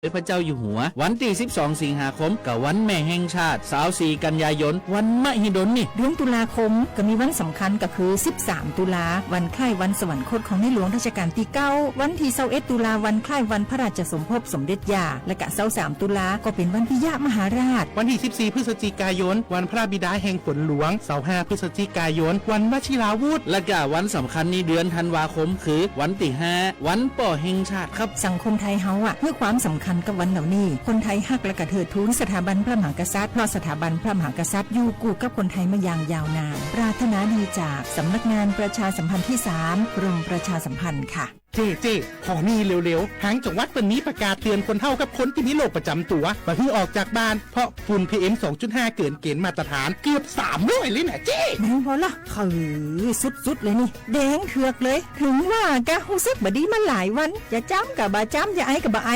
พระเจ้าอยู่หัววันที่12 สิงหาคมกับวันแม่แห่งชาติ24 กันยายนวันมหิดลนี่เดือนตุลาคมก็มีวันสำคัญก็คือ13 ตุลาวันคล้ายวันสวรรคตของในหลวงรัชกาลที่9วันที่21 ตุลาวันคล้ายวันพระราชสมภพสมเด็จย่าและก็23 ตุลาก็เป็นวันพิยมหาราชวันที่14 พฤศจิกายนวันพระบิดาแห่งฝนหลวง25 พฤศจิกายนวันวชิราวุธและก็วันสำคัญในเดือนธันวาคมคือวันที่5วันป่อแห่งชาติครับสังคมไทยเฮาให้ความสำคัญกับวันเหล่านี้คนไทยฮักและกระเทิดทูนสถาบันพระมหากษัตริย์เพราะสถาบันพระมหากษัตริย์อยู่คู่กับคนไทยมาอย่างยาวนานปรารถนาดีจากสำนักงานประชาสัมพันธ์ที่3กรมประชาสัมพันธ์ค่ะเจ๊ขอนี่เร็วๆทางจังหวัดวันนี้ประกาศเตือนคนเฒ่ากับคนที่มีโรคประจำตัวมาที่ออกจากบ้านเพราะฝุ่น PM 2.5 เกินเกณฑ์มาตรฐานเกือบ300เลยนะเจ๊ไหนพอละคือสุดๆเลยนี่แดงเถือกเลยถึงว่ากะรู้สึกบ่ดีมาหลายวันอย่าจ้ำกับบ่จ้ำอย่าไอกับบ่ไอ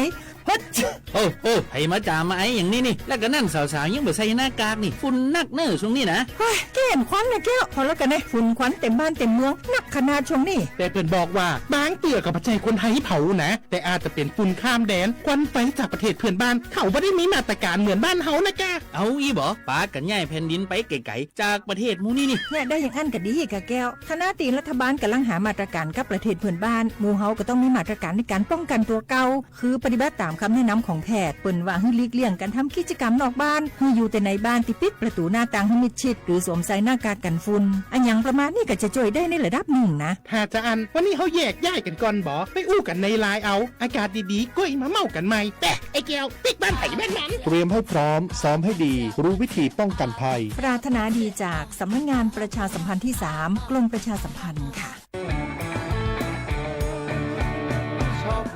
โอ้ให้มาจามาไอ้อย่างนี้นี่แล้วก็นั่นสาวๆยังบ่ใส่หน้ากากนี่ฝุ่นนักเน้อช่วงนี้นะเฮ้ยแก้มควันนะแก้วพอแล้วกันนะฝุ่นควันเต็มบ้านเต็มเมืองนักขนาดช่วงนี้แต่เพิ่นบอกว่าบางเตือกับปัจจัยคนไทยเผานะแต่อาจจะเป็นฝุ่นข้ามแดนควันไฟจากประเทศเพื่อนบ้านเขาไม่ได้มีมาตรการเหมือนบ้านเฮานะแกเอาอีบ่ปากันย้ายแผ่นดินไปไกลๆจากประเทศหมู่นี้นี่เนี่ยได้อย่างอันก็ดีกะแก้วคณะตีรัฐบาลกำลังหามาตรการกับประเทศเพื่อนบ้านหมู่เฮาก็ต้องมีมาตรการในการป้องกันตัวเก่าคือปฏิบัติตามคำแนะนำของแพทย์เปิ้นว่าให้หลีกเลี่ยงการทำกิจกรรมนอกบ้านให้อยู่แต่ในบ้านที่ปิดประตูหน้าต่างให้มิดชิดหรือสวมใส่หน้ากากกันฝุ่นอันอย่างประมาณนี้ก็จะช่วยได้ในระดับหนึ่งนะถ้าจะอันวันนี้เขาแยกย้ายกันก่อนบ่ไปอู้กันในไลน์เอาอากาศดีๆก็อีมาเมากันใหม่แต่ไอ้แก้วปิดบ้านไผ่แม่นนั้นเตรียมให้พร้อมซ้อมให้ดีรู้วิธีป้องกันภัยปรารถนาดีจากสำนักงานประชาสัมพันธ์ที่3กรมประชาสัมพันธ์ค่ะ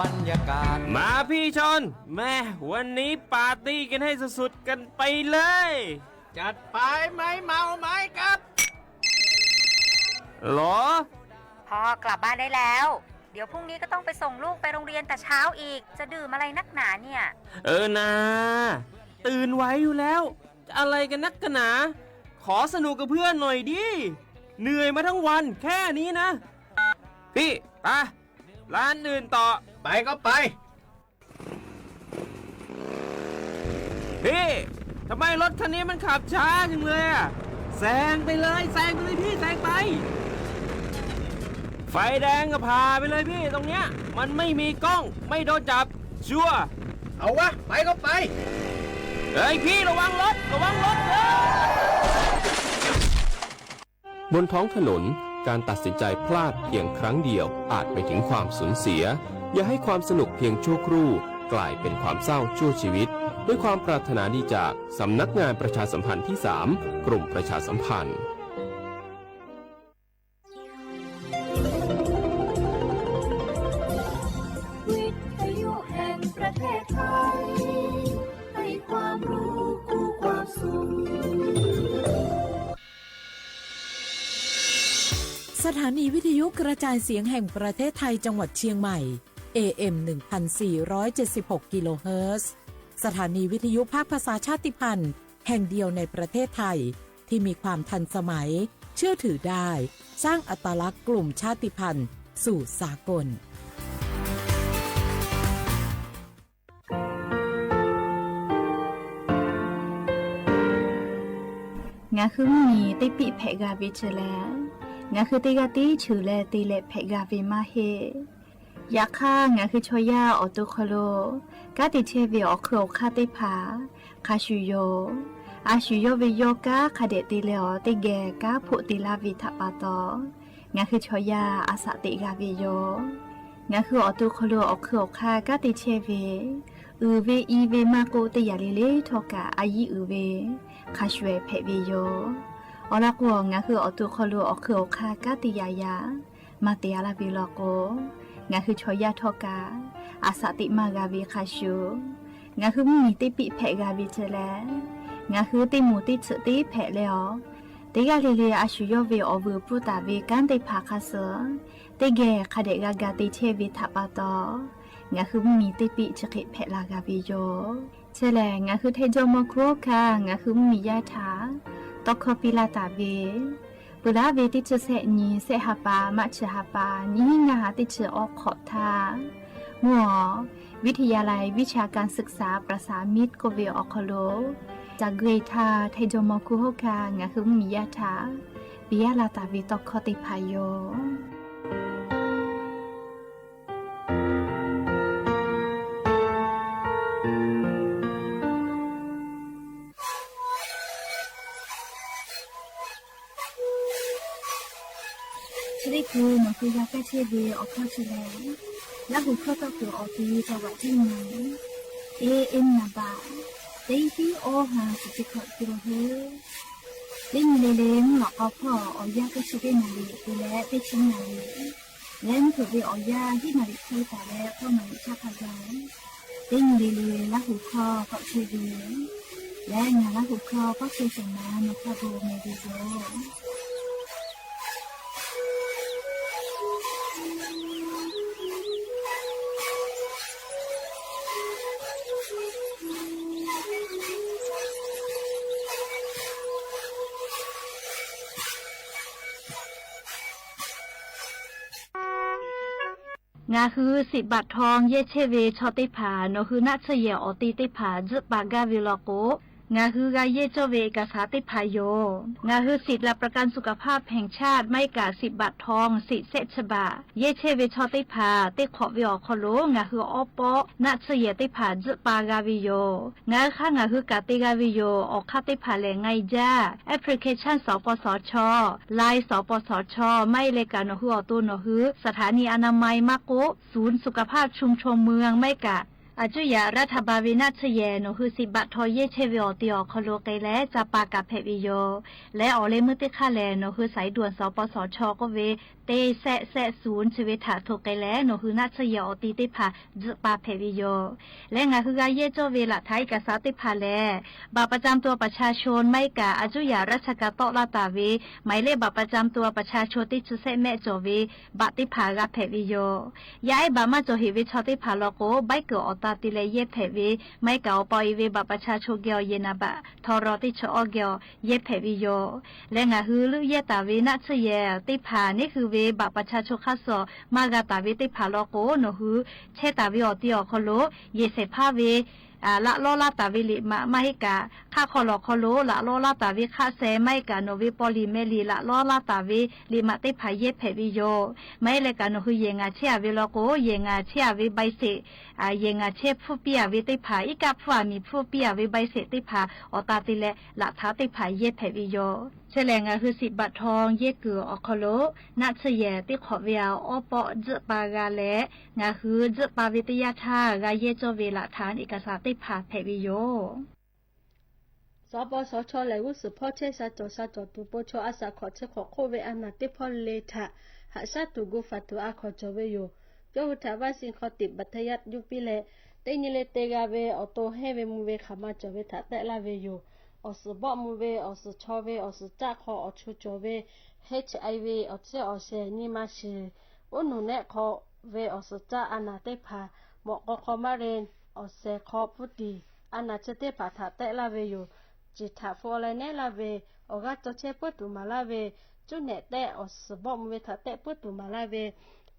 บรรยากาศมาพี่ชนแม่วันนี้ปาร์ตี้กันให้สุดๆกันไปเลยจัดไปไหมเมาไหมครับหรอพ่อกลับบ้านได้แล้วเดี๋ยวพรุ่งนี้ก็ต้องไปส่งลูกไปโรงเรียนแต่เช้าอีกจะดื่มอะไรนักหนาเนี่ยนะตื่นไว้อยู่แล้วจะอะไรกันนักกันหนาขอสนุกกับเพื่อนหน่อยดิเหนื่อยมาทั้งวันแค่นี้นะพี่ไปร้านอื่นต่อไปก็ไปพี่ทำไมรถคันนี้มันขับช้าจังเลยอะแซงไปเลยพี่แซงไปไฟแดงก็พาไปเลยพี่ตรงเนี้ยมันไม่มีกล้องไม่โดนจับชัวร์เอาวะไปก็ไปเฮ้ยพี่ระวังรถบนท้องถนนการตัดสินใจพลาดเพียงครั้งเดียวอาจไปถึงความสูญเสียอย่าให้ความสนุกเพียงชั่วครู่กลายเป็นความเศร้าชั่วชีวิตด้วยความปรารถนาดีจากสำนักงานประชาสัมพันธ์ที่3กรมประชาสัมพันธ์วิทยุแห่งประเทศไทยให้ความรู้คู่ความสุขสถานีวิทยุกระจายเสียงแห่งประเทศไทยจังหวัดเชียงใหม่ AM 1476 กิโลเฮิรตซ์สถานีวิทยุภาคภาษาชาติพันธุ์แห่งเดียวในประเทศไทยที่มีความทันสมัยเชื่อถือได้สร้างอัตลักษณ์กลุ่มชาติพันธุ์สู่สากลงาคือมีติปิเพกาวิเชแลงาคือติกาติชื่อแลติเลเพกาวิมาเฮยาค่างาคือชอยาออตุคโลกาติเชวิออคโรคาติผาคาชูโยอาชูโยวิโยกาคาเดติเลอติเกกาพุติลาวิทัปาโตงาคือชอยาอาสติกาวิโยงาคือออตุคโลออคโรคากาติเชวิอือเวอีเวมาโกติยาลิเลทอกาอายิอือเวคาชเวเพวิโยอลักวงาคือออตุคโลออคโรคากาติยายามาเตียลาวิโลโกงาคือชอยาทอกาอาสติมากาวิคาชูงาคือมีติปิเพกาวิเจแลงาคือติมูติสติเพเลอติกาลิเลอาชูโยเวอวูปุตาเวกันติภาคาเสติเกคาเดกากาติเชวิทัปาตองาคือมีติปิจคิเพลากาวิโยเชแลงาคือเทโจโมโครคางาคือมียาถาตอคปิลาตาเวปุระเวติเชเสนีเสหปามัชหปานิงาติเชออกขอทามัว วิทยาลัยวิชาการศึกษาประสานมิตรโกเวออคโลจากเกรทาไทโจมอคุโฮกางาคือมียาถาปิยาลาตาวิตอกคติพายโยชลิคูมันคือยาแก้เชื้อเวออกข้อชิแลและหูข้อตะกัวออกทีจังหวัดที่ไหนAM นาบาเต็งที่โอหาสิจิขอกิโลเฮเล่นเลเลงหลอกเอาพ่อออยาก็ชิเกนาลีไปแล้วไปชิงนาลีเล่นถูกไปออยาที่นาลีที่แต่แล้วพ่อมาชาพายาเล่นเลเลและหูข้อก็ช่วยดูและงานและหูข้อก็ช่วยส่งน้ำมาข้าโบเมดิโซงาคือ10 บาททองเยเชเวชอติผาโนคือนัชเยออติติผาจึปากาวิลโกงาคือกาเยโจเวกาสาติพายโยงาคือสิทธิประกันสุขภาพแห่งชาติไม่กา10 บาททองสิเซชบาเยเชเวชอติผาติขอวิอคโลงาคืออปอนัชเยติผาจึปากาวิโยงาค่างาคือกาติกาวิโยออกคาติผาแหลงไงจ้าแอปพลิเคชันสปสชไลน์สปสชไม่เลกาโนคืออตุโนคือสถานีอนามัยมะโกศูนย์สุขภาพชุมชนเมืองไม่กะอาจุยารัฐบาลวินาชเยโนคือ10 บาททอเยเชวิอติอคโลเกและจะปากาเพวิโยและออเลมุติคาแลโนคือสายด่วนสปสชก็เวเตแซศูนย์ชีวิตถาโทเกและโนคือนาชเยอติติพาจะปาเพวิโยและงาคือกาเยโจเวละไทยกษาติพาแลบัตรประจำตัวประชาชนไม่กาอาจุยาราชกาโตลาตาเวหมายเลขบัตรประจำตัวประชาชนที่จุเซแม่โจเวบัตรติพากาเพวิโยย้ายบามาโจฮิวิชอติพาโลโกใบเกออตาติเลเยเพวิไม่เก่าปอยเวบัตรประชาชนเกียวเยนาบะทอรอติชอเกียวเยเพวิโยและงาคือลุเยตาเวนาชเยติพานี่คือเวบัตรประชาชนข้าสอมากาตาเวติพาโลโกโนคือเชตาเวอติอคโลเยเสพาเวละโลลาตาวิลิมาให้กาค่าคอลอคอโลละโลลาตาวิค่าเซไม่กาโนวิปอลิเมลีละโลลาตาวิลิมาติพายเยเพวิโยไม่เลยกาโนคือเยงาเชียวิโลโกเยงาเชียวิใบเสเยงาเชผู้เปียวิติพาอีกาผู้มีผู้เปียวิใบเสติพาอตาติเลละท้าติพายเยเพวิโยเฉลงาคือ10 บาททองเยเกืออคโลนัชเยติขอเวียวอปอจปากาเลงาคือจปาวิทยาธากาเยโจเวละฐานเอกสารติพาเพวิโยสปสชไหลวุสุพ่อเชสาจสาจตุปชอาสาขอเชขอโคเวอนาติพอเลทะหาซาตุกุฟัตุอาขอจเวโยโยหุทาวาสิงขอติบัทยัดยุปิเลเตนิเลเตกาเวอโตเฮเวมุเวขามาจเวทะเตลาเวโยอสบอมุเวอสชอเวอสจักขออชุจเว HIV อเจอเชนิมาเชอุนุเนขอเวอสจักอนาเตพาหมอกขอมาเรนอเซขอพุดีอนาเจเตพาทะเตลาเวโยจิตาฟอลเนลาเวออกาโตเชปุตุมาลาเวจุเนเตอสบอมุเวทะเตปุตุมาลาเว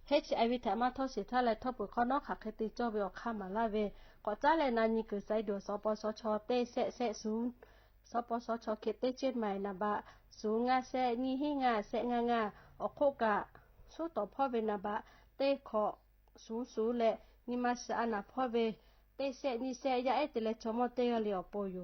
HIV ถามาทอสิทาและทอปุขอนอกขักคติจอเวอคามาลาเวขอจ้าและนานีคือไซดัวสปสชเตเซศูนย์สปสชเขตเตเจียนใหม่นาบะสูงาแซนีหิงาแซงาออกโคกะสู้ต่อพ่อเวนาบะเตขอสูและนิมาสอานาพ่อเวเตเซนีแซยาเอตเลชมอเตเลียวโปโย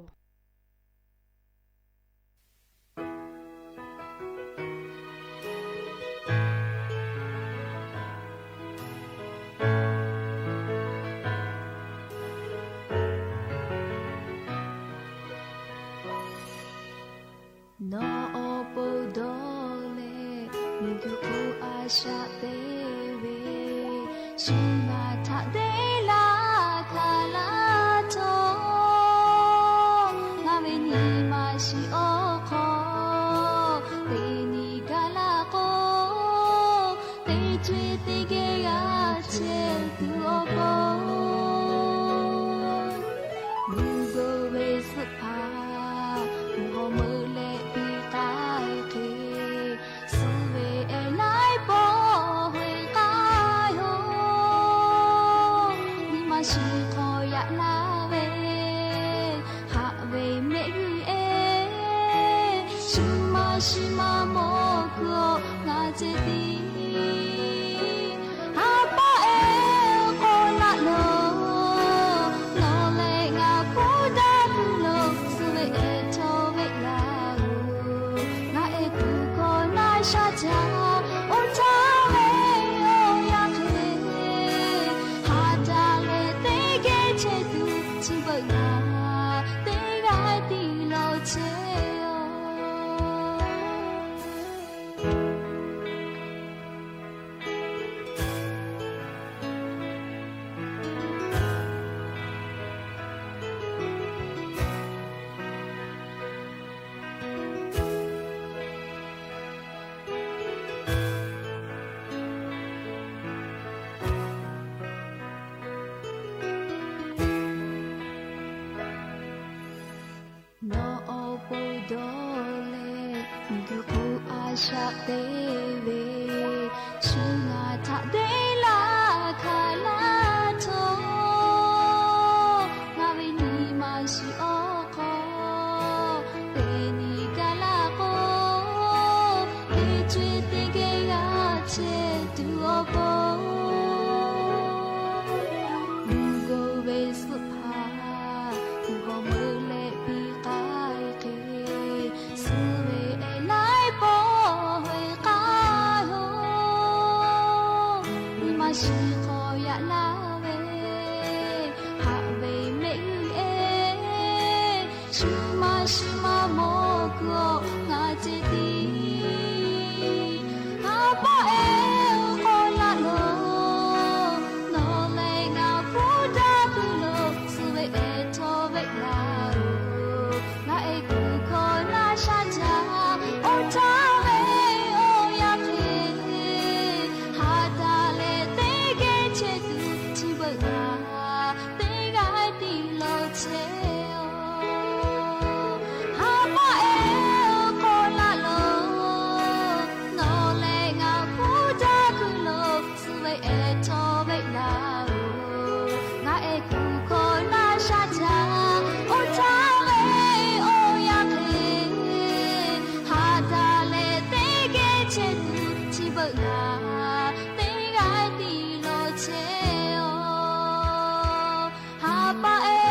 ชาเตเวชิมาทะเดลาคาลาโตลาเวนีมาชิโอโคเตนีกาลาโกเตจวยเตเกยาเชตุโอโปมูโกเวสุภามูโฮมือเลปีกายเคสุเวเอไลโปเฮกายโฮ为美女哎，什么什么莫过我这里，阿爸哎过那路，我来我不打不路，所谓哎头为老，我哎不过那啥家，我他为我呀嘿，哈达嘞得给切杜亲不啊，得该地老切哦。No bodole duku asha dewe sunga tha de la khala to ngawi ni ma shi o ko te ni kala ko e chwe te ke ga che tu o bo go we su pha go mo le pi kai ke su we e lai bo hoi ka ho ni ma shi ko ya la we ha we me e shi ma mo ko nga che ti ha ba e ko la lo no le nga pu da pu lo su we e to we la nga e ku ko na sha ja o ta we o ya ke ha da le te ke che tu chi ba ga te ga ti lo che o ha ba e ko la lo no le nga pu da ku lo su we e to we la nga e ku ko na sha ja o ta we o ya ke ha da le te ke che tu chi ba ga te ga ti lo che o ha ba e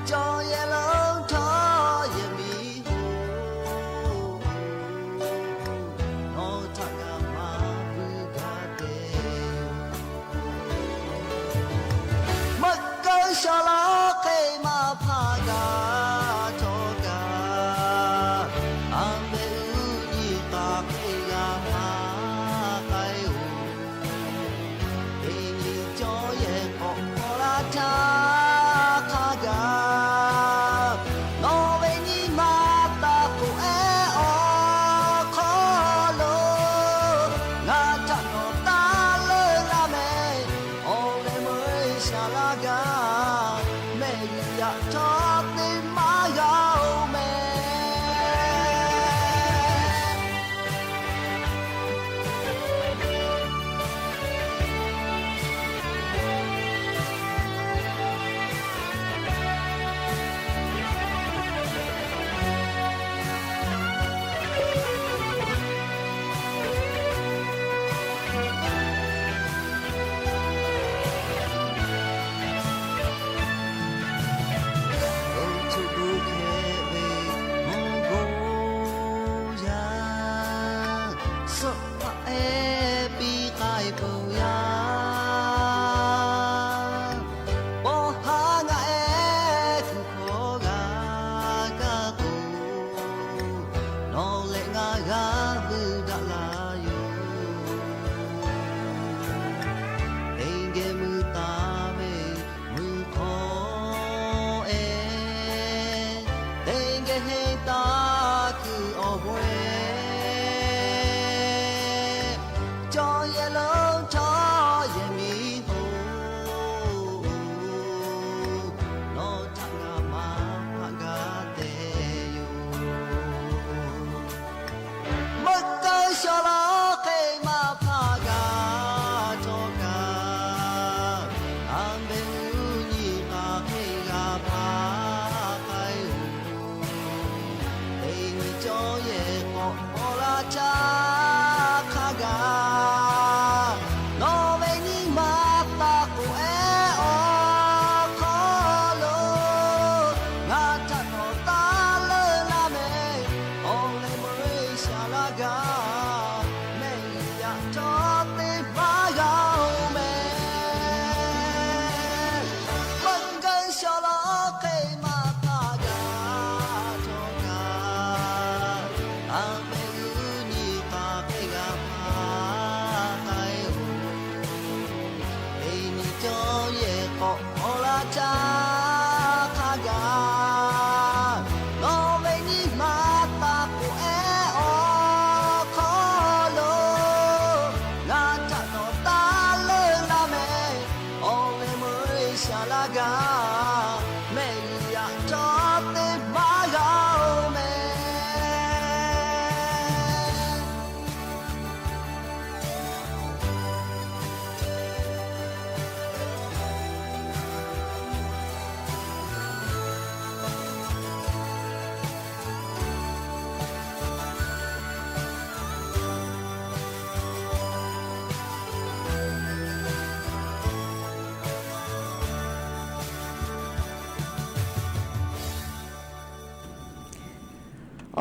cho ye long thọ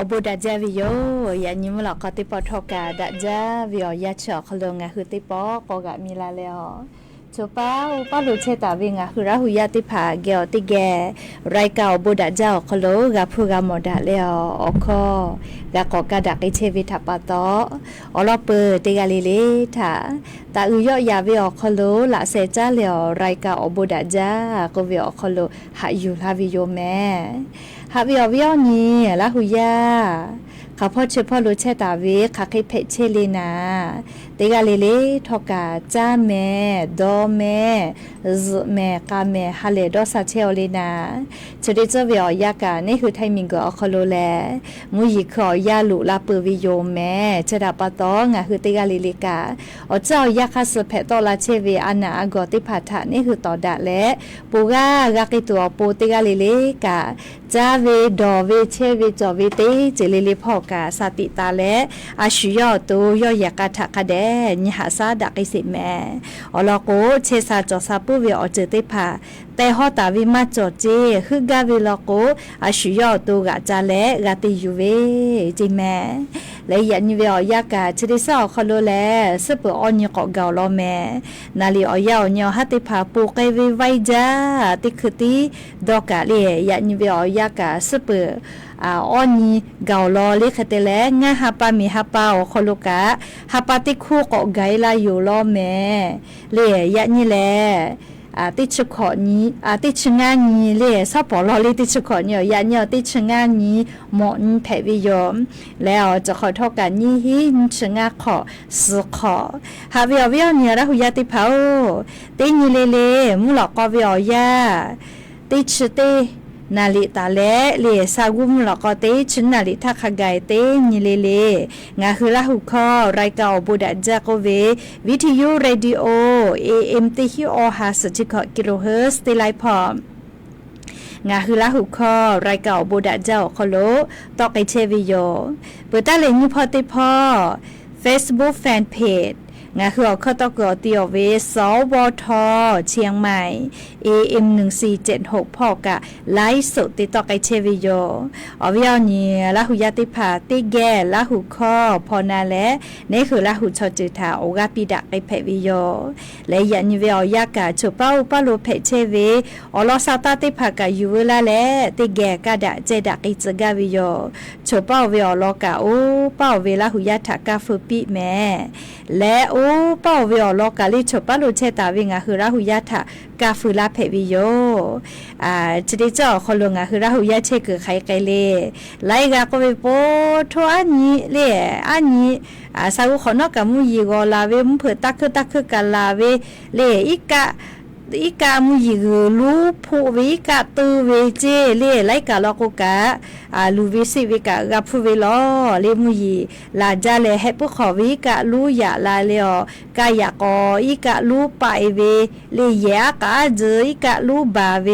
obo da ja vi yo ya ni mo la ka te po tho ka da ja vi yo ya cho khlo nga hu te po ko ga mi la le ho cho pa lu che ta vi nga hu ra hu ya te pha ge o te ge rai ka obo da ja khlo ga phu ga mo da le ho o kho ga ko ka da ke che vi tha pa to o lo pe te ga le tha ta u yo ya vi o khlo la se cha le ho rai ka obo da ja ko vi o khlo ha yu la vi yo me ha vi o ni la hu yaข้าพ่อเชื่อพ่อรู้แช่ตาวิข้าเคยเพชเชลีนาเตกาเลทอกาจ้าแม่ดอแม่แม่กาแม่ฮาเลดอซาเชลลีนาจะได้เจอวิอยากานี่คือไทมิงก็คอโลแลมุยขอยาลุลาเปวิโยแม่จะดาปะตองคือเตกาเลกาอ๋อเจ้ายาคาสเพตอลาเชเวอานาอกอติพาทะนี่คือต่อดะและปูกากากิตัวปูเตกาเลกาจ้าเวดอเวเชเวจอเวเตเจเลพ่อกาสติตาและอาชุยอตัวยอยากาทะกะแดญหาซาดักอิสิแม่อลอโกเชซาจอซาปุเวอเจติพาแต่ฮอตาวิมาจอเจคือกาเวลอโกอาชุยอตูกะจาและกะติยูเวจิแม่และยันเวอยากาชดิซอคอโลแลสเปออนยกอกาลอแม่นาลีอยาญอฮัติพาปูไกเวไวจาติคือติดอกะเลยันเวอยากาสเปออ้อนีเกาลอเลคเตแลงะฮาปามีฮาปาโอคอลูกะฮาปาติคู่กอไกลาอยู่ลอแม่เลยะนี่แลติชขอนี้ติชงานนี้เลซอปอลอเลติชขอเนี่ยยะเนี่ยติชงานนี้หมอนแผวิยมแล้วจะขอโทษกันนี้หินชงาขอสุขอฮาวิอวิอเนี่ยละหุยาติเผาตินี่เลมุหลอกกอวิอยาติชเตนาลิตาเลเลซากุมลอกเตชนาลิทักไกเตนิเลงาคือละหุคอรายการบุดจักเววิทยุเรดิโอ AM ติฮิโอฮาสจิกกิโลเฮิรตซ์ติไลพอมงาคือละหุคอรายการบุดเจ้าคโลตอกไอเชวิโยเปิดตาเลนิพอติพอ Facebook Fanpageงาคือข้อตอกอติอเวสวทเชียงใหม่ AM 1476พอกะไลฟ์สดติตอกไอเชวิโยอวิอนีละหุยาติพาติแกละหุข้อพอนาและนี่คือละหุชอจือทาโอกาปิดะไอเพวิโยและยันเวอยากะชุเป้าปะโลเพเชเวอลอซาตาติพากะยูเวลาและติแกกะดะเจดะไอจกะวิโยชุเป้าเวอลอกะโอเป้าเวละหุยาทากะฟุปิแม่และโอเป้าเวอลอกะลิชุปะโลเชตาวิงะคือละหุยาทากาฟูลาเพวิโยจะได้เจ้าคนลงคือราหูยาเชคือใครไกลเลไล่กาก็ไปโปทัวอันนี้เล่อันนี้สาวคนนอกกับมุยก็ลาเวมุเผื่อตักคือกันลาเวเล่อีกามุยก็รู้ผู้วิกาตูเวเจเล่ไล่กาลอกกะลูวิสิวิกะกับผู้เวลอเล่มุยลาจาเลให้ผู้ขอวิกะรู้อย่าลาเลอกายกออีกะรู้ไปเวเล่ยากาเจอีกะรู้บาเว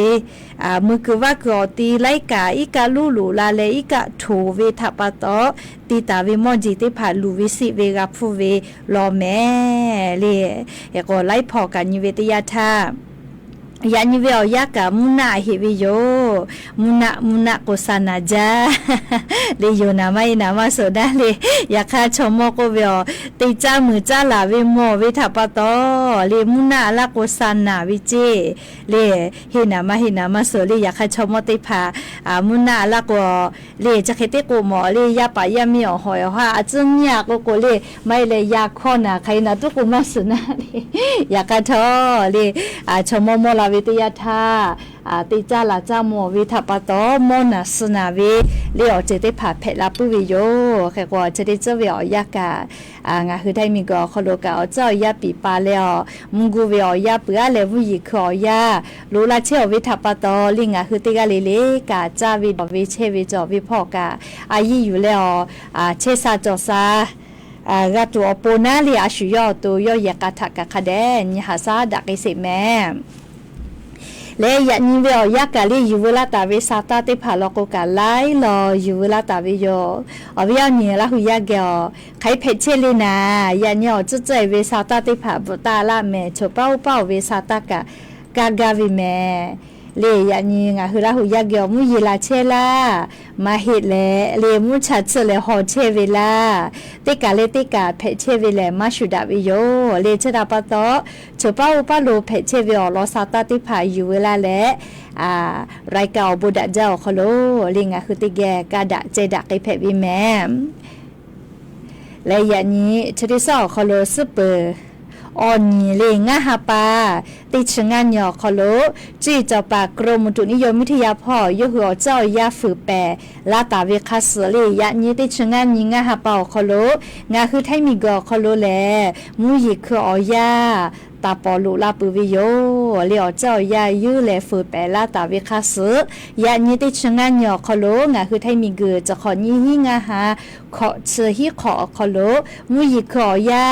มือคือว่ากอตีไล่กาอีกะรู้หลูลาเลอีกะโถเวทัปะตอตีตาเวมอจิติผ่าลูวิสิเวกับผู้เวลอแม่เล่ก็ไล่พอกันยูเวตยาธา ยานิเวลยากะมุนาฮิวิโยมุนาโกซานาจาเลโยนาไม่นามาโซดาเลยอยากคาชมโกเวลติจ้ามือจ้าลาวิโมวิทัปโตเลมุนาลาโกซานาวิเจเลหินามาโซเลอยากคาชมติพามุนาลาโกเลจะเคติโกหมอเลยาปายามีอหอยว่าจึงยากโกเลไม่เลยยาคอนาใครนะตุกุมาสุนาเลยอยากคาทอเลยชมโมลาวิทยาธาติจ้าลาจ้าโมวิทัปโตโมนาสนาวิเลี้ยวเจติผาเพลาปุวิโยแค่กว่าจะได้เจ้าเวียยากางาคือได้มีก็คโลกาเจ้ายาปีปาแล้วมุงกูเวียยาเปือเลวุยิขอยารู้ละเชี่ยววิทัปโตลิงาคือติกาลิเลกาจ้าวิเชวิจอวิพ่อกาอายีอยู่แล้วเชซาจอซากาตัวปูนาลีอาชุยอตัวยอยากาทักกะคาเดนยาซาดักอิสิแม่လေယညင်းပြောရကလေးယူဝလာတာဝေစာတာတိဖာလောကကလိုက်လောယူဝလာတာဝေယောအဘယညင်လာဟူရကောခိုင်ဖက်ချေလနာယညောကျွတ်ဝေစာတာတိဖာပတာလာမဲချပေါဝေစာတာကဂါဝိမဲလေယညင်းငါဟူလာဟူရကောမူရီလာချေလာမဟိလေမူချတ်ချလေဟောချေဝေလာတိကလေတိကဖက်ချေဝေလေမရှုဒဝေယောလေချတာပတ်တော့ချပေါလိုဖက်ချေဝေလောစာတာတိဖာယူဝလာလေรายเก่าบุดะเจ้าขโลลิงาคือติแกกาดะเจดะไกเพวิแมและอย่างนี้ชริซอขโลซุปเปอร์ออนนี่เลงาฮาปาติชงานยอขโลจีเจ้าปากรมอุตุนิยมวิทยาพ่อยหัวเจ้ายาฝือแปลาตาเวคาสเลยะนี้ติชงานยิงาฮาปาขโลงาคือไทมีกอขโลแลมูยิคือออยาตาปอลุลาปุวิโยเลี้ยวเจ้ายายื้อแลฝือแปลาตาวิคาสยานี้ติชงานยอขโลงาคือไทมีเกจะขอนี้หิงาหาขอเชอฮิขอขโลมูยิขอยา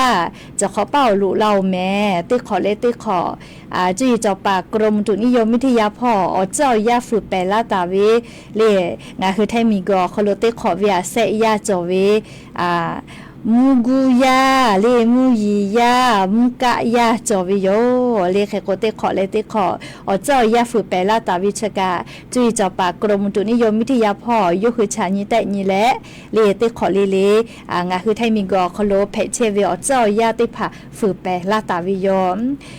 จะขอเป้าลุเราแม่ติขอเลติขอจีเจ้าปากกรมอุตุนิยมวิทยาพ่อเจ้ายาฝือแปลาตาวิเลงาคือไทมีกอขโลติขอเวียเสยาจอวิมูกูยาเลมูยียามุกะยาจอวิโยเลแค่โกเตขอเลเตขอเจ้ายาฝือแปลาตาวิชกาจุยเจ้าปากกรมอุตุนิยมวิทยาพ่อยคือชาญิแต่นี่แหละเลเตขอเลงาคือไทมีกอคโลเพเชเวเจ้ายาติผาฝือแปลาตาวิโย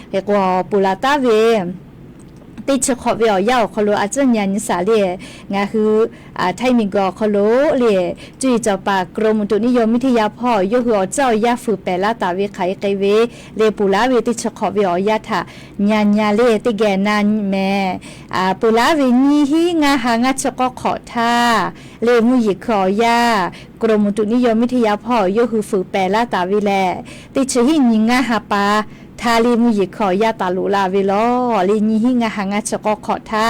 แค่กว่าปุลาตาเวติดเฉขอเวียวยาวคโลอาจจะยันนิสาเลียงาคือไทยมีกอคโลเลียจุยเจ้าปากกรมอุตุนิยมวิทยาพ่อยหัวเจ้ายาฝือแปลาตาวิไขไกเวเลปุลาเวติดเฉขอเวียวยาถาญาเลติแกนานแม่ปุลาเวนีฮีงาหางาเฉขอขอท่าเลมุยิขอยากรมอุตุนิยมวิทยาพ่อยคือฝือแปลาตาวิแลติดเฉหิญิงาหาปาทาลีมุยิขอยาตาลุลาเวลอลีนี้หิงาหางาชะกอขอท่า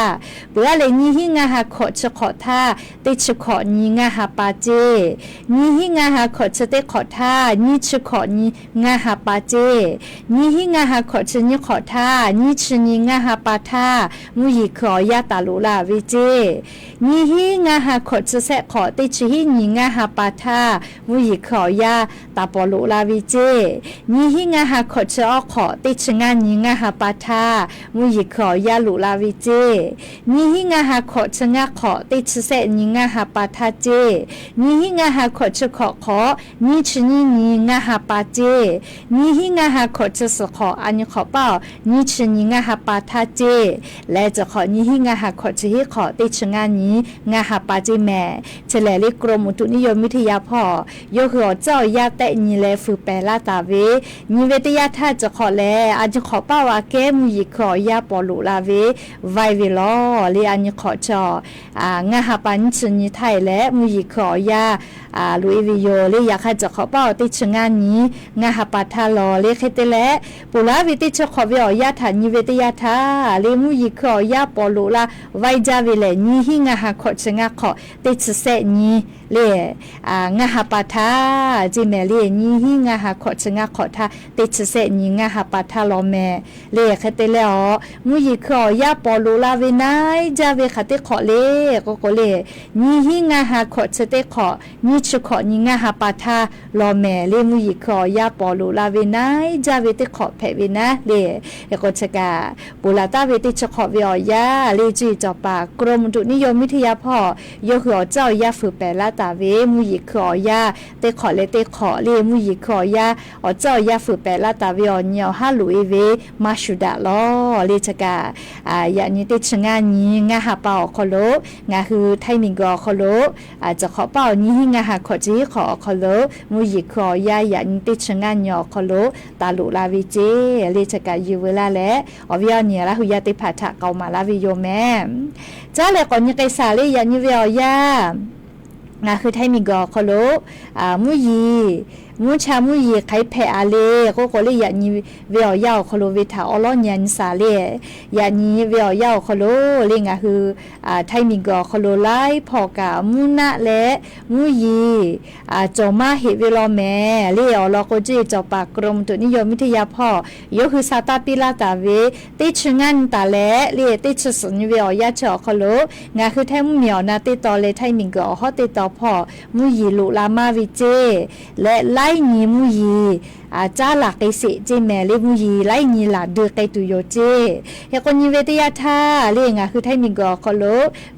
เบื่อเลยนี้หิงาหาขอชะขอท่าติชะขอนี้งาหาปาเจนี้หิงาหาขอชะเตขอท่านี้ชะขอนี้งาหาปาเจนี้หิงาหาขอชะนี้ขอท่านี้ชะนี้งาหาปาท่ามุยิขอยาตาลุลาเวเจนี้หิงาหาขอชะแสขอติชะหินี้งาหาปาท่ามุยิขอยาตาปอลุลาเวเจนี้หิงาหาขอชะขอติชงานยิงาหาปาทามุยิขอยาลุลาวิเจนี่หิงาหาขอชงาขอติชเสยิงาหาปาทาเจนี่หิงาหาขอชขอนี่ชนียิงาหาปาเจนี่หิงาหาขอชสขออันยขอเป้านี่ชนีงาหาปาทาเจและจะขอนี่หิงาหาขอชหิขอติชงานนี้งาหาปาเจแม่เฉลยกรมอุตุนิยมวิทยาพ่อยกหัวเจ้ายาแต่นี่แลฝือแปลาตาเวนี่เวทยาท่าจะขอแลอาจจะขอเป้าว่าแกมุยิขอยาปอลุลาเวไวเวลอลีอันยขอจองาหาปันชนิไทยและมุยิขอยาลุยวิโยลีอยากให้จะขอเป้าติชงานนี้งาหาปัทาลอลีเคเตและปุลาวิติชขอเวยาฐานิเวทยาทาลีมุยิขอยาปอลุลาไวจาเวเลนี้หิงาหาขอชงาขอติชเสนี้ เลงาหาปาทาจิแม่เลนี่หิงาหาขอชงาขอทาติดเสนี่งาหาปาทาลอแม่เลคเตแล้วมุยขอยาปอลูลาเวนายจาเวคเตขอเลก็เลนี่หิงาหาขอเสเตขอนี่ชขอนี่งาหาปาทาลอแม่เลมุยขอยาปอลูลาเวนายจาเวเตขอแพเวนะเลก็ชกาปุลาตาเวเตชขอเวียาเลจีจอปากรมอุตุนิยมวิทยาพ่อยกหัวเจ้ายาฝือแปลาตาเวมุยขอยาเตขอเลเตขอเลมุยขอยาอ๋อเจ้ายาฝือแปลาตาเวอเนียวฮาลุเอเวมาชุดาลอเลชกายานิเตชงานี้งาหาเป่าคอโลงาคือไทมิงกอคอโลจะขอเป่านี้งาหาขอจีขอคอโลมุยขอยายานิเตชงานยอคอโลตาลุลาวิเจเลชกายูเวลาและอวิอเนียละหุยาติผาทะเกามาลาวิโยแม่จ้าเลยก่อนยังไกสาเลยยานิเวียงาคือไทมิงกอคอโลมุยชามุยไข่แพอาเลก็เลยยานีเวียวยาวคโลเวทาอลอญันสาเลยานีเวียวยาวคโลเลงาคือไทมิงกอคโลไลพอกามุนะและมุยจอมาเฮเวลอแม่เลอลอโกจิจอปากรมตุนิยมวิทยาพ่อยคือซาตาปิลาตาเวติชงันตาและเลติชสนเวียวยาจอคโลงาคือไทมุเหมียวนาติตอเลไทมิงกอฮอติตอพ่อมุยลุลามาวิเจและไลนีมุยีจ้าหลักไอเสเจแม่เลมุยีไลนีหลาเดือไกตุโยเจเฮกนิเวตยาทาเลงาคือไทมิงกอคโล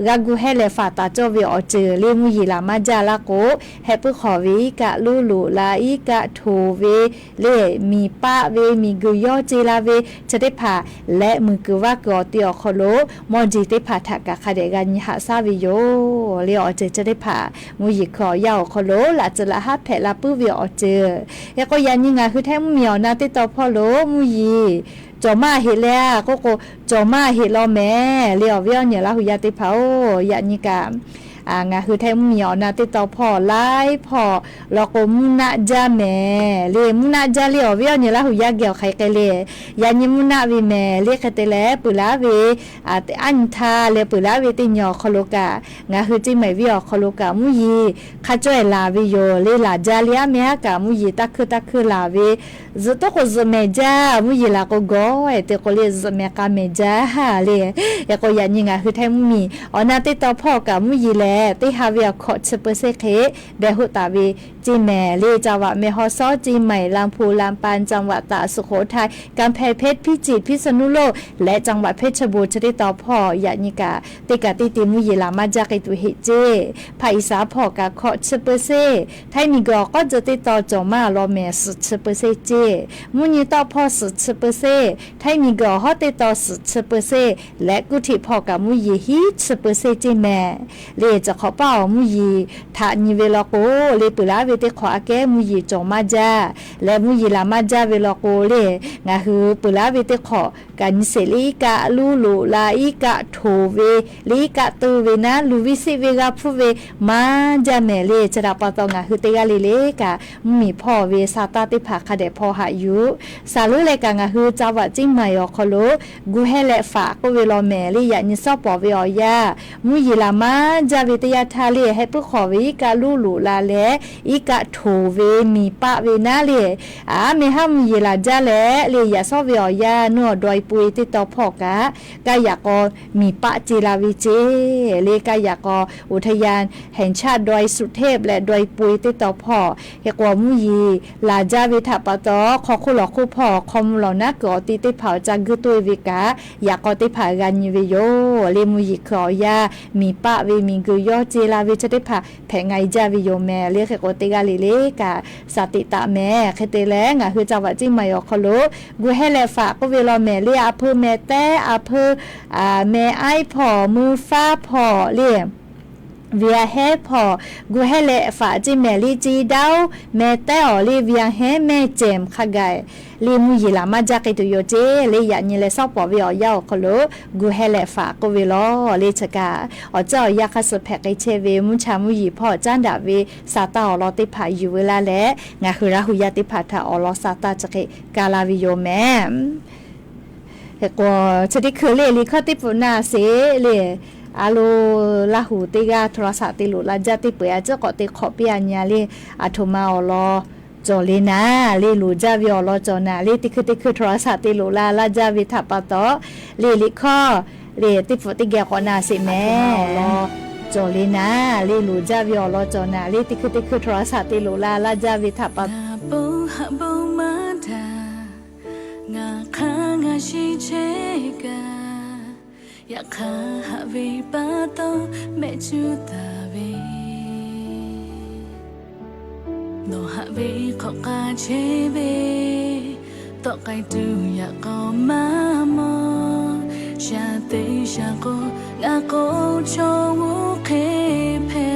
กากูเฮเลฟาตาโจเวอเจเลมุยีลามาจาลาโกเฮปขอวิกะลูลูลาอีกะโทเวเลมีปะเวมีกุยอเจลาเวจะได้ผ่าและมือกุว่ากอเตียคโลมอจิเตผ่าทักกะคาเดกันหาซาวิโยเลอเจจะได้ผ่ามุยีขอยาวคโลลาจะละฮับแผลาปื้อเวอเจเฮก็ยันยิงาคือแท้เหมียวนาติตอพ่อโลมุยีจอมาเฮแล้วก็จอมาเฮลอแม่เลียวเวียเนี่ยละหุยาติเผายานิกางาคือไทมุเหมียวนาติตอพ่อไล่พ่อแล้วก็มุนาจาแม่เลมุนาจาเลียวเวียเนี่ยละหุยาเกี่ยวไข่ไกเลยานิมุนาวิแม่เลคเตเลปุลาเวอันทาเลปุลาเวติญอคโลกางาคือจิไม่วิอคโลกามุยีขะจ้อยลาวิโยเลลาจาเลียแม่กามุยีตักคือลาเวzto ko zomeja mu yila ko go te ko le zomeka meja le ya ko ya nyinga hu thai mu mi ona te to pho ka mu yile te ha via kho chpse khe be hu ta vi ji me le jawa me ho so ji mai lampu lampan จังหวัดตากสุโขทัยกำแพงเพชรพิจิตรพิษณุโลกและจังหวัดเพชรบูรณ์จะได้ต่อพ่อยานิกาติกาติติมุยลามาจากไอตุเฮเจภาคอีสานพ่อกาขอชเปเซไทยมีก็จะติดต่อจอมาลอแม่สุชเปเซเจมุนีต่อพ่อสุชเปเซไทยมีก็ฮอติดต่อสุชเปเซและกุฏิพ่อกามุยฮิชเปเซเจแม่เลจะขอเป้ามุยทานิเวลโกเลปุลาเวเตขออาแกมุยจอมาจาและมุยลามาจาเวลโกเลงาฮือปุลาเวเตขอกันเสลีกะลูลูลาอีกะโทเวลีกะตูเวนะลูวิสิเวกะพูเวมาจาเมเลจะรับปะตองาฮือเตกะเลเลกะมีพ่อเวซาตาติภาคเดพ่อหายุสาลุเลกะงาฮือจาวะจิงมายอคโลกูเฮเลฝาก็เวลอเมลียะนิซอปอเวอยามุยลามาจาเวเตยะทาเลให้ปุขอเวกะลูลูลาเลอีกะโทเวมีปะเวนะเลเมหามุยลาจาเลเลยะซอเวอยานัวดอยปุยติตอพ่อกะกายากอมีปะจิลาวิเจเลกายากออุทยานแห่งชาติดอยสุเทพและดอยปุยติตอพ่อเฮกวมุยีลาจาวิทะปะตอขอคุหลอคุพ่อคอมหลอนะกอติติเผาจักกุตุวิกะอยากอติผากันยิเวโยเลมุยีขอยามีปะเวมีกุยอจิลาวิจะได้ผาแผงไงจาวิโยแม่เลเฮกอติกาลิเลกะสติตะแม่เคเตแลงะคือจังหวัดจิมายอคโลกูให้แลฝากก็เวลาแม่เลียอำเภอแม่แต้อำเภอแม่ไอพ่อมือฟ้าพ่อเลียเวียแฮพอกูให้เลฝาจิแม่ลีจีดาวแม่แต่อลีเวียแฮแม่เจมขะไกลีมุยลามาจากไอตุโยเจเลยยานี่เลซอปอเวียยาวคโลกูให้เลฝาก็เวลอเลชกาเจ้ายาคสแพกไอเชเวมุชามุยพ่อจันดาเวซาตาอลอติผาอยู่เวลาแลงาคือราหุยาติผาทาอลอซาตาจักกาลาวิโยแม่ก็จะได้คือเลลิคติปุนาเสเล alo la hu te ga thra sa te lu la ja te pe a cha ko te kho pia nya le a tho ma o lo cho le na le lu ja vyo lo cho na le te khu thra sa te lu la la ja vi tha pa to le li kho le te fo te ga ko na se me lo cho le na le lu ja vyo lo cho na le te khu thra sa te lu la la ja vi tha pa bo ha bo ma da nga kha nga shi che ga ya kha ha vi pa to me chu ta vi no ha vi kho ka che vi to kai tu ya ko ma mo sha te sha ko nga ko cho wu khe phe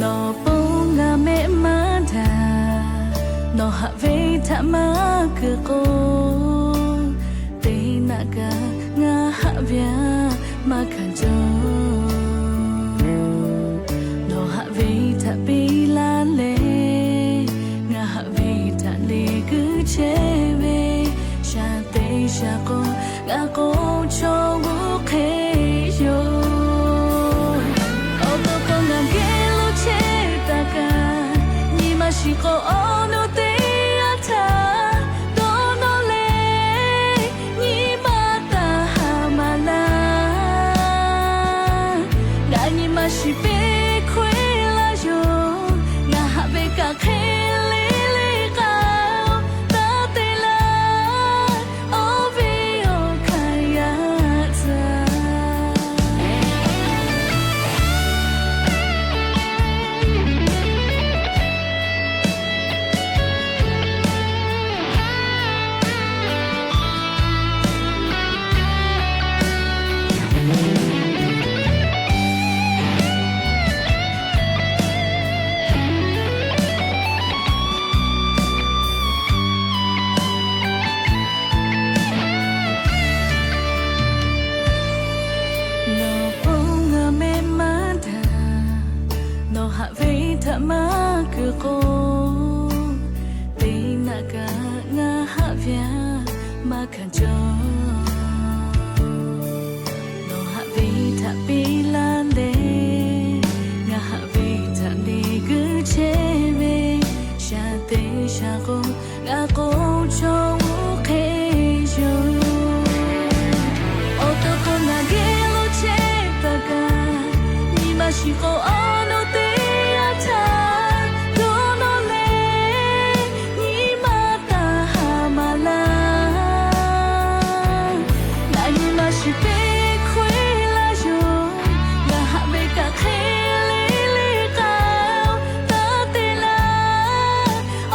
no bo nga me ma da no ha vi tha ma ke ko te na ga nga ha vya ma khan cho no ha vi tha pi la le nga ha vi tha le ku che ve sha te sha ko nga ko cho wu khe yo o to ko nga ge lu che ta ka ni ma shi ko no te a ta do no le ni ma ta ha ma la ga ni ma shi pe khwe la yo nga ha be ka khe le le ka ta te la o ve o ka ya ta no ponga me manda no ha ve tha ma ku ko te na ka nga ha vya ma khan cho no ha ve tha pi la le nga ha ve tha le ku che ve sha te sha ko nga ko cho wu khe yo o to ko na ge lo che ta ka ni ma shi ko no te a ta do no le ni ma ta ha ma la na ni ma shi pe khwe la yo nga ha be ka khe le le ka ta te la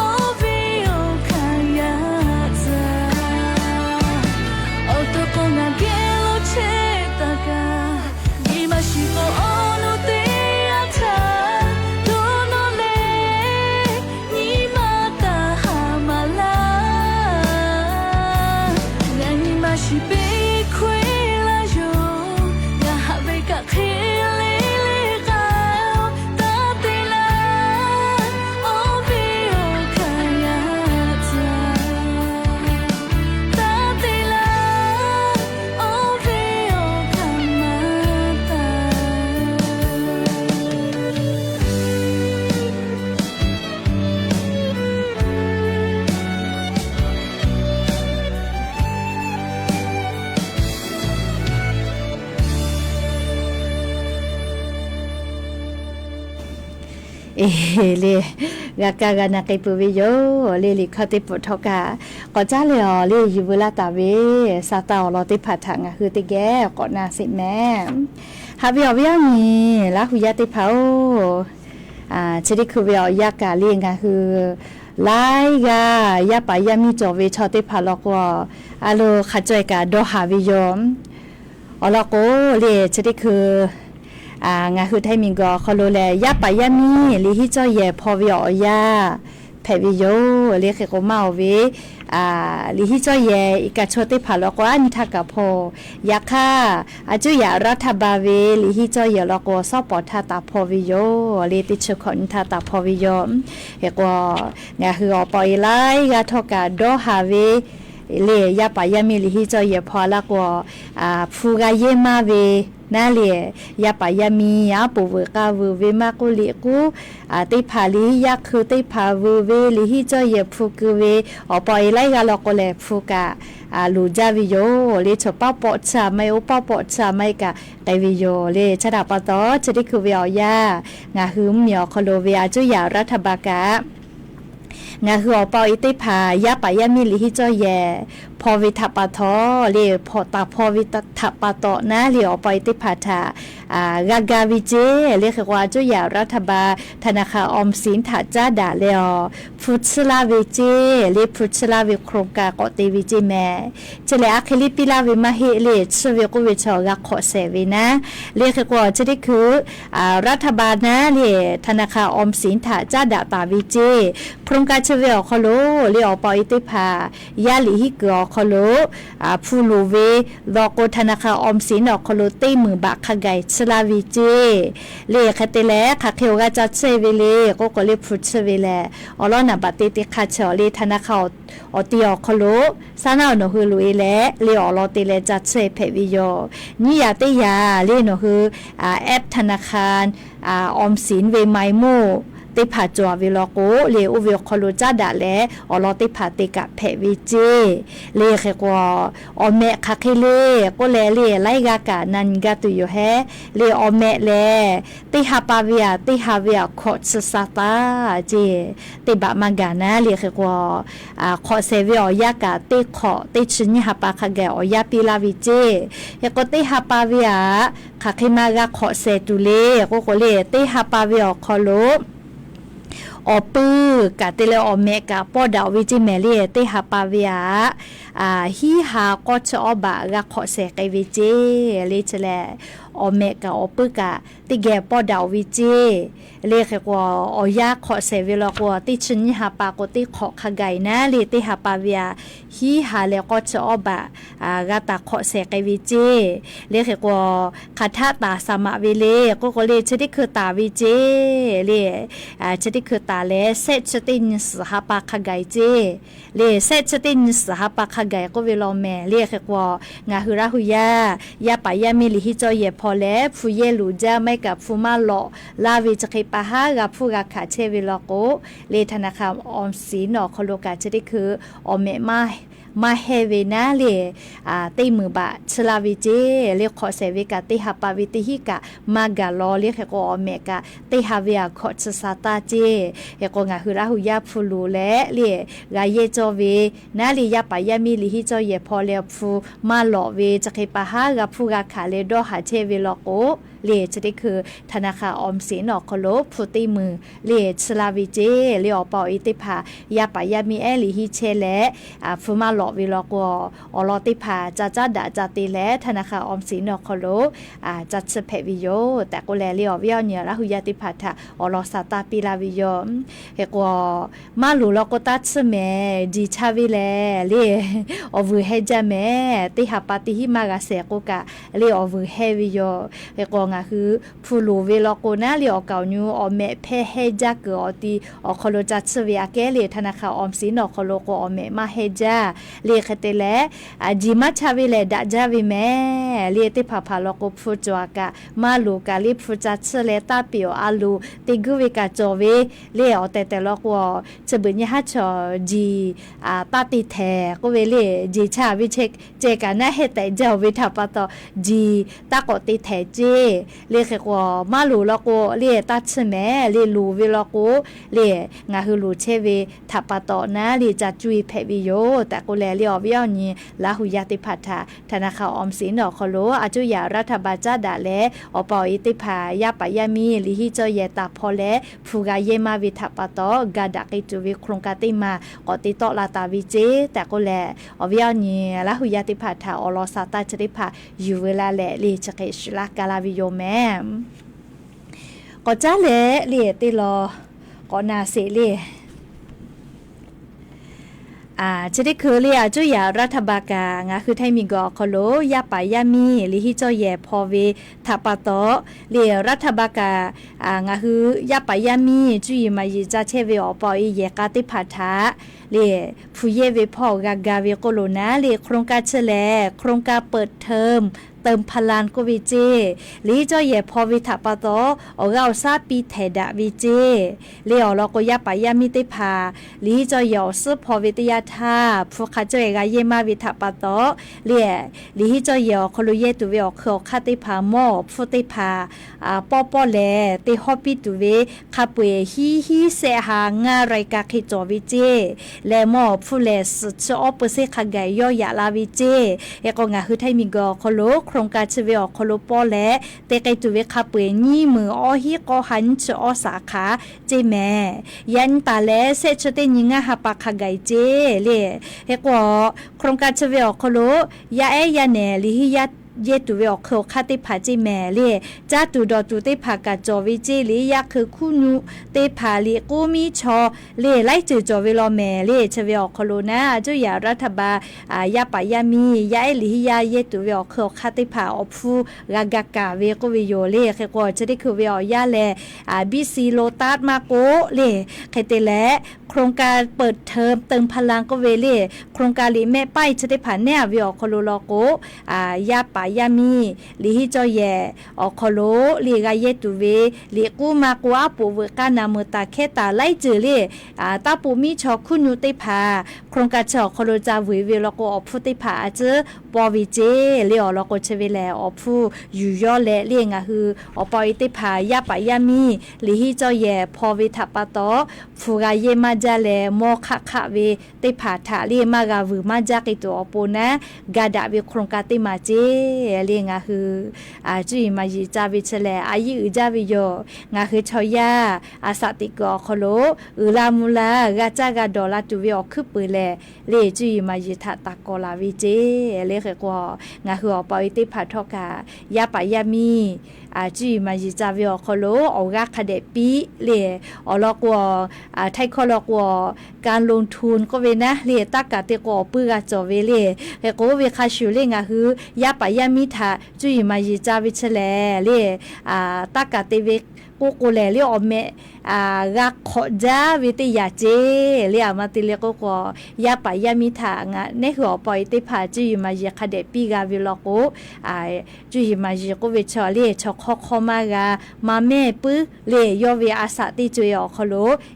o vi o ka ya ta o to ko na ge lo che ta ka ni ma shi ko no te a ta do no le ni ma ta ha ma la nga ni ma shi pe khwe la yo nga ha be ka khe le le ka ta te la o vi o ka ya ta ta te la o vi o ka ma ta le ga ka ga na kai pu vi yo le li kha te pu tho ka ko cha le le yu bu la ta ve sa ta lo te pha tha nga hu te ge ko na si me ha vi o vi ni la hu ya te pha o che ri khu vi o ya ka le nga hu lai ga ya pa ya mi cho ve cho te pha lo ko alo kha choi ka do ha vi yo o lo ko le che ri khu nga hu thai min go kholo le ya pa ya mi li hi cho ye pho vi o ya phe vi yo le khe ko ma o ve li hi cho ye ka chote phalo ko ani tha ka pho ya kha aju ya ra tha ba ve li hi cho ye lo ko so po tha ta pho vi yo le ti chu khon tha ta pho vi yo he ko nga hu o poi lai ga tho ka do ha ve เลยยาปายามีลิฮิจอยพอละกว่าฟูกาเยมาเวนาเลยยาปายามียาปูเวกาเวเวมากุลิกูติพาลียาคือติพาเวเวลิฮิจอยฟูกเวอปอยไลกาลอกเลฟูกาลูจาวิโยเลชป้าปอชาไม่โอป้าปอชาไม่กะไกวิโยเลชดาปะตอจะได้คือเวียยางาหืมเหมียวคโลเวียจุยารัฐบากะงาคืออปออิติพายาปายามิลิฮิจอยพอวิทัปะทอเลพอตาพอวิทัปะตอนะเลอปออิติพาทากากาวิเจเลขว่าจุยารัฐบาธนาคารออมสินถาจ้าดาเลอฟุตสลาวิเจเลฟุตสลาวิโครงการกอติวิเจแม่เจเลอะคลิปิลาวิมาเฮเลชเวกุวิชอกะขอเซวินะเลขว่าจะได้คือรัฐบาลนะเลธนาคารออมสินถาจ้าดาตาวิเจโครงการเชเวอคโลเลอปออิติพายาลิฮิกอคโลฟูลูเวดอกธนาคารออมสินอคโลตีมือบากขไกสลาวิเจเลขเตเลคาเคียวกาจัดเซเวเลก็เลฟุตเซเวเลอลอนาบัตติคาเชอเลธนาคารอติอคโลซานาโนฮือลุเอเลเลอลอติเลจัดเซเพวิโยนี่ยาติยาเลโนฮือแอปธนาคารออมสินเวไมโมติผาจัววิลโกเลอุวิคโลจาดาเลอลอติผาติกะเพวิเจเลเขกว่าอเมคาเคเลก็เลไลกากะนันกะตุโยเฮเลอเมเลติฮาปาเวียติฮาเวียโคสซาตาเจติบะมากานะเลเขกว่าขอเซเวียยากะติขอติชินฮาปาคาเกอยาปิลาวิเจเฮกติฮาปาเวียคาเคมากะขอเซตุเลก็เลติฮาปาเวียคอโลอปือกะเตเลอเมกะปอดาวิจิเมเลเตหาปาเวียฮีหาก็ชอบะกะขอเสกวิจิเลชแลอเมกะอปือกะติแกปอดาวิจิเลขกว่าอยาขอเสเวลกว่าติชินหาปากติขอขไกนะเลเตหาปาเวียฮีหาเลก็ชอบะกะตาขอเสกวิจิเลขกว่าคาถาตาสมะเวเลก็เลชดิคือตาวิจิเลชดิคือตาเลเซชตินสหปาคไกเจเลเซชตินสหปาคไกก็เวลแม่เลขกว่างาหุระหุยายาปายามิลิฮิจอยพอแลฟูเยลูจาไม่กับฟูมาหลอลาวิจคิปะฮากับฟูกาขาเชเวลโกเลธนาคารออมสินอคโลกาจะได้คืออเมมาเฮเวนาเลติมือบะชลาวิเจเลขอเซเวกาติฮาปาวิติฮิกะมากาลอเลขก็อเมกาติฮาเวียขอสซาตาเจเฮก็งาหุระหุยาฟูลูเลเลกาเยจอเวนาลียาปายามิลิฮิจอเยพอเลฟูมาหลอเวจะคิปะฮากับฟูกาขาเลดอหาเชเวลโกเลจะได้คือธนาคารออมสินอคโลฟูติมือเลชลาวิเจเลอปออิติพายาปายามิเอลิฮิเชเลฟูมาหลอวิลกวอลอติพาจะดาจติแลธนาคารออมสินอคโลจัดสเพวิโยแต่ก็แลเลียวเวียวเนี่ยละหุยาติพาทาอลอสาตาปิลาวิโยเฮกวมาลูลกตัดสเมดีชาวิเลเลอวูเฮจาเมติหาปาติหิมากาเสกกะเลอวูเฮวิโยเฮกงาคือฟูลูเวลโกนาเลอเกาญูอเมเพเฮจากกอติอคโลจัดสเวียเกเลธนาคารออมสินอคโลโกอเมมาเฮจาเลขเตเลจิมาชาวิเลดาจาวิเมเลติพาพาลโกฟูจวากะมาลูกาลิฟูจัดเสเลตาปิโออาลูติกุวิกาโจเวเลอเตเตลกวจะบุญยะฮัชจีตาติแทก็เวเลจีชาวิเชกเจกานะเฮแต่เจ้าวิทัปตจีตากติแทเจเลขกว่ามาลูลโกเลตัดเมเลลูวิลโกเลงาฮืลูเชเวทัปตนะเลจัดจุยเพวิโยแต่ก็แลเลียวเวียวนี้ลาหุยาติพัทธาธนาคารออมสินอคโลอาจุยารัฐบาลจาดาเลอปออิติพายาปายามีลิฮิจอยตาพอเลฟูกาเยมาวิทัปตกาดักอิจุวิโครงกาติมากอติโตลาตาวิเจแต่ก็แลอเวียวนี้ลาหุยาติพัทธาอลอซาตาจริพาอยู่เวลาแลลีจะเกชลากาลาวิโยแมก็จ้าเลลีติลอก็นาเสเล จะได้คือเรียจุยารัฐบาลกางาคือไทยมีกอคโลยาปายามีลิฮิจอแยพอเวทัปโตเรียรัฐบาลกางาคือยาปายามีจุยมายิจาเชเวอปอยเยกาติพัทธะเรียผู้เยเวพอกากาเวโกโลนาเรียโครงการเฉลโครงการเปิดเทอมเติมพลังก็วิเจลีจ่อเย่พอวิถาปะโตเอาเราซาปีเทดะวิเจลีอเราก็ยาปายามิติพาลีจ่อเย่ซึพอวิทยาธาพวกข้าเจ้าเอกเยมาวิถาปะโตเลียลีจ่อเย่คลุเยตุเวอเขาคาติพาหมอฟุติพาปอปอแลติฮอปิตุเวคาปุยฮีเสหางาไรกาคิจอวิเจและหมอฟุเลสชอปเสขกายย่อยาลาวิเจเอกงาคือไทยมีกอคลุโครงการเชเวอคโลปอและเตไกตุเวคาเปนี่มืออฮีกอหันชอสาขาเจแมยันตาและเซชเตนิงาฮาปาคาไกเจเลเฮกว่าโครงการเชเวอคโลยาเอยาเนลิฮิยาเยตุเวอเขาคาติผาจิแม่เลจ้าตุดอตุเตผากาจอวิจิลิยาคือคู่นูเตผาลิกูมีชอเลไลจือจอเวลอแม่เลเชเวอคโลนาจุยารัฐบาลยาปายามียาเอลิยาเยตุเวอเขาคาติผาอฟูกากากาเวกวิโยเลเขกอจะได้คือเวอยาแลบิซีโลตาสมาโกเลเขเตและโครงการเปิดเทอมเติมพลังก็เวเลโครงการลิแม่ป้ายจะได้ผ่านแน่เวอคโลโลโกยาปายามีลิฮิจอเยอคโลลิกาเยตุเวลิกูมากัวปูเวกานามตาเคตาไลจือเลตาปูมีชอคุญูติพาโครงการชอคโลจาวิเวลโกอพุติพาเจปอวิเจเลอลโกเชเวแลอพูอยู่ยอและเลงาฮืออปอยติพายาปายามีลิฮิจอเยพอวิทัปโตฟูกาเยมาจาเลโมคะคะเวติพาทาเลมากาวูมาจากิโตอปูนะกาดาเวโครงการติมาเจเลียงาคือจุยมายิจาวิเชลอายุจาวิโยงาคือชอยาอาสติกอคโลลามูลากาจากาดอลาตุวิออคือปือแลเลจุยมายิทาตากอลาวิเจเลเขกงาคืออปอยติพาทอกายาปายามีจุยมายิจาวิอคโลออกาคาเดปีเลอลอกวไทคอลอกวการลงทุนก็เวนะเลตากาเตกอปือกาจอเวเลเฮโกเวคาชูเลงาคือยาปายามีทาจุยมายิจาวิเชลเลตากาเตเวกูกูแลเลอเมรักขจาวิทยาเจเลียมาติเลก็ก็ยาปายามิทางะในหัวปอยติพาจุยมาเยคาเดปีกาวิลโกจุยมาเยก็เวชอเลชอคอคอมากามาเมปืเลยอเวอาสาติจุยอคโล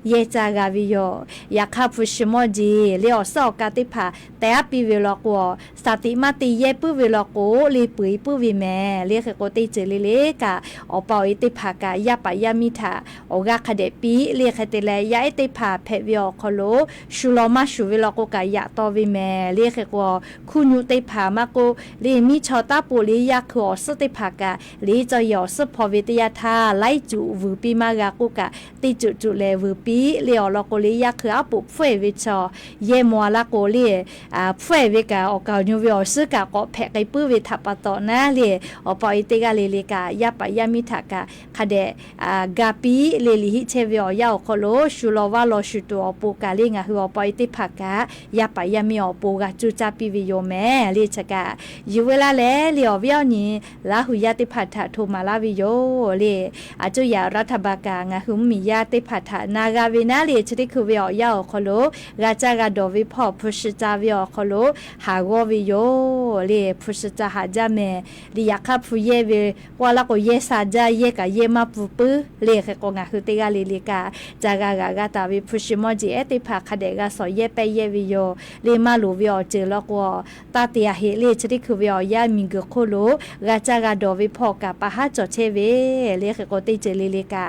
เยจากาวิโยยาคาฟุชมอจีเลอสอกาติพาแต่ปีวิลโกสติมาติเยปืวิลโกลีปุยปืวิแมเลเขโกติเจเลกาอปอยติพากายาปายามิทาออกาเดปีเรียกเตเลยาเอติพาเพวิอคโลชูลอมาชูวิลโกกายะตอวิแมเรียกกว่าคุญูติพามาโกลีมีชอตาปุริยาคืออสติพากะลีจอยอสพวิทยาธาไลจูวูปีมากากุกะติจุเลวูปีเลียลโกลียาคืออปุเฟวิชอเยมัวลาโกลีเฟวิกาออกาญูวิอสกะก็เพไกปืวิทัปตอนะเลอปอยติกาเลลิกายาปายามิทากะคเดกาปีเลลิฮิเชวิอยาคโลชูลอวาโลชูตัวปูกาลิงาฮือปอยติภากะยาปายามิอปูกะจูจาปิวิโยแมลิชกะยูเวลาเลลิอวิอนีลาหุยาติภัทธะโทมาลาวิโยเลอาจุยารัฐบากางาหุมิยาติภัทธะนากาเวนาเลชติคือวิอยาคโลกาจากาดอวิพอพุชจาวิอคโลหากอวิโยเลพุชจาหาจาเมลิยาคาพุเยเววาลาโกเยซาจาเยกะเยมาปุปืเลเขกงาคือติกาลิลิกาจากากาตาวิพุชิมอจิเอติภาคเดกาสอยเยเปเยวิโยเลมาลูวิอเจลกวตาเตียเฮเลชติคือวิอยามิงกโคโลกาจากาดอวิพอกาปะหาจอเชเวเลเขกติเจลิลิกา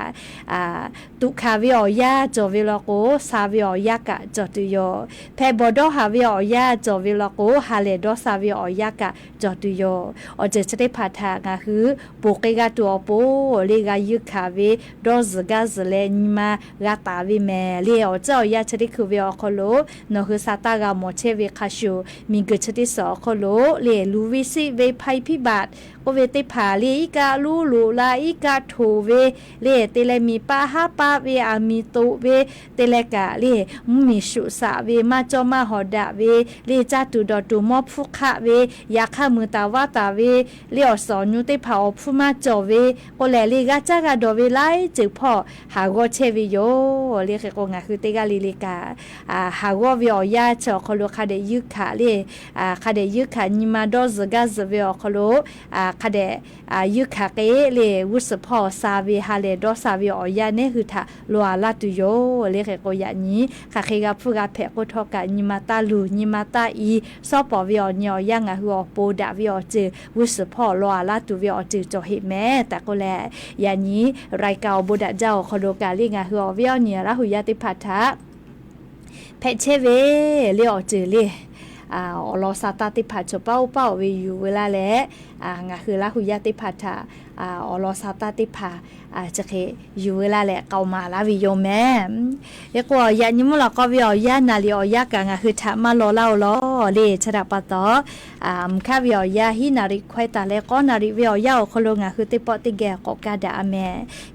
ตุคาวิอยาจอวิลโกซาวิอยากะจอตุโยเพบอดฮาวิอยาจอวิลโกฮาเลดอซาวิอยากะจอตุโยอเจชติภาทางาคือปุกกาตัวโปเลกายุคา เวดอซกาซเลนิมากาตาเวแมเลียวเจ้ายาชดิคือเวอคโลนอคือซาตากาโมเชเวคาชูมีกึชดิสอคโลเลลูวิซิเวภัยพิบัติก็เวติผาเลอีกาลูลูลาอีกาโทเวเลเตเลมีปาฮาปาเวอามีโตเวเตเลกาเลมีสุสาเวมาจอมาหอดาเวเลจาตุดอตุมอฟุคะเวยาคามือตาวาตาเวเลอสอนูเตผาฟุมาจอเวก็แลเลกาจากาดอเวไลจึกพ่อหากอเชวิโยเลเกโกงาคือเตกาลิลิกาหากอเวอยาชอคโลคาเดยึกขาเลคาเดยึกขานิมาดอซกาซเวอคโลคาเดยึกขาเกเลวุสพอซาเวฮาเลดอซาเวอยาเนคือทาลัวลาตุโยเลเกโกยานี้คาเคกาฟุกาเพโกทอกานิมาตาลูนิมาตาอีซอปอเวอญอยังหัวโปดาเวอจือวุสพอลัวลาตุเวอจือจอเฮแม่แต่ก็แลยานี้รายเกาบุดาเจ้าคโดกาลิงาหัวเวอเนี่ยละหุยาติพัทธะเพเชเวเลอจือเลลอซาตาติพัชเป้าเวอยู่เวลาแลงาคือละหุยาติพัทธะลอซาตาติพาจะเคอยู่เวลาแหละเกามาลาวิโยแม่ยกว่ายานิมุลก็วิอยานาลิอยากางคือทะมาลอเล่าลอเลชะดาปะตอค่าวิอยาหินาริควายตาและก็นาริวิอยาคโลงาคือติปอติแกกกาดาแม่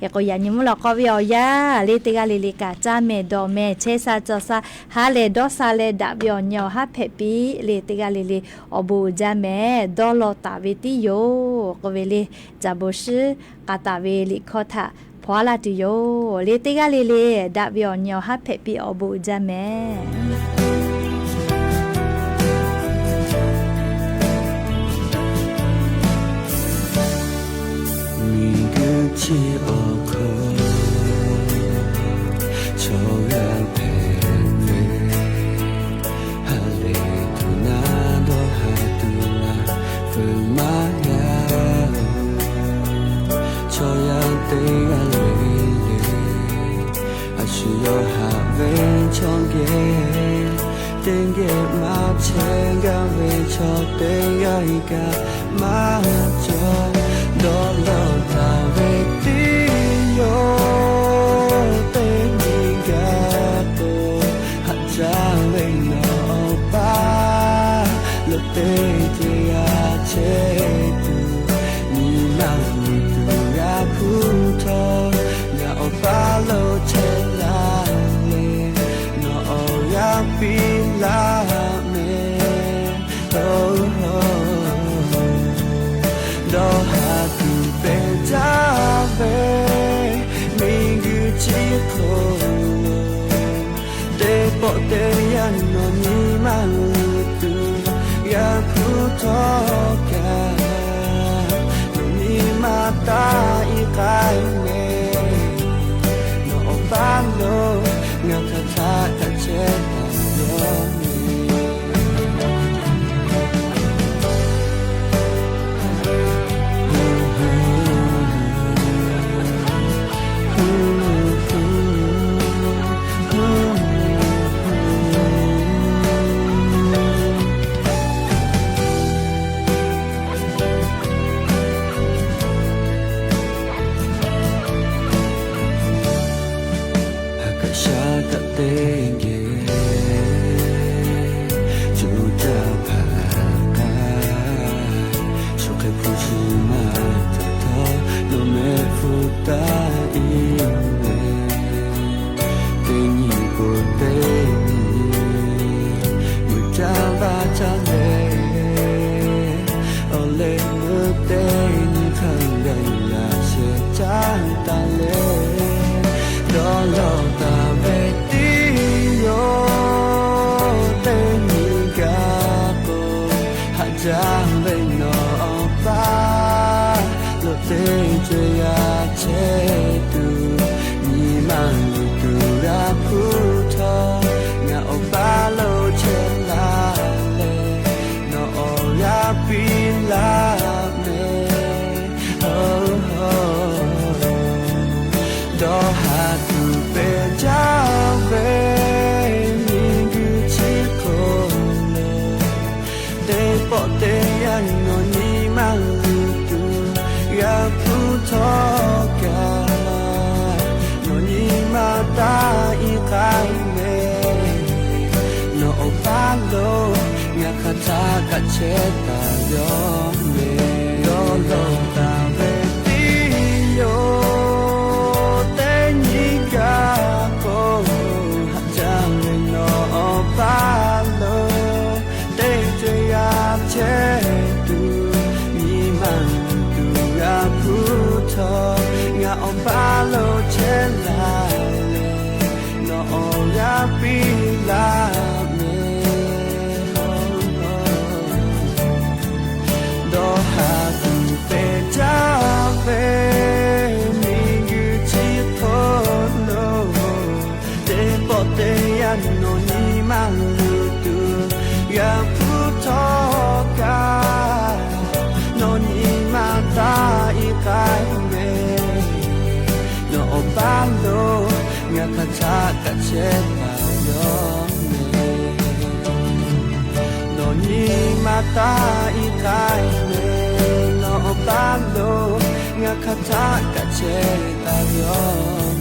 ยกว่ายานิมุลก็วิอยาเลติกาลิลิกาจาเมดอแม่เชซาจอซาฮาเลดอซาเลดาวิอญอฮาเพปีเลติกาลิลิอบูจาแม่ดอลอตาเวติโยก็เวเลจาโบชืกาตาเวลิคอทาพอลาติโยเลติกาเลเลดาวิอญอฮาเพปีอบูจาแม่มีกุจิโอโคโชยาเพเวฮาเลตุนาโดฮาตุนาเฟมายาโชยาเตกาเลเลอาชิโยฮาเวชองเกเตงเกมาเชงกาเวชอเตงกาฮิกามาจอดอลตาเวติโยเตนิกาโตฮัจาเวโนปาโลเตเจียเชตุนินามิตุยาพุทโธยาโอปาโลเชลาเลโนยาปิลาเมโอดอฮาตุเปจาเวมิกุจิโคเตปอเตยันโนนิมาลุตุยาพุทโธกาโนนิมาตาอิกายเมโนบาโลงาคาทาตะเจนะโยโ ta cả chết ta gió mê gió lâu ta về tí yo tên nhị ca cô hạt trang lên nó ba lô tên chơi áp chết tu mi mang tu ga phu thọ ngã ông ba lô chết lại nó ga pi la đó hà từ về cha về mình như chỉ thôi no để bỏ tay ăn nó ni mang lưu từ ya phu thọ ca nó ni mang ta i cái về nó ba lô ngã cả cha cả chết vào đó ni mata ikai me no balo nga kata ka che ta yo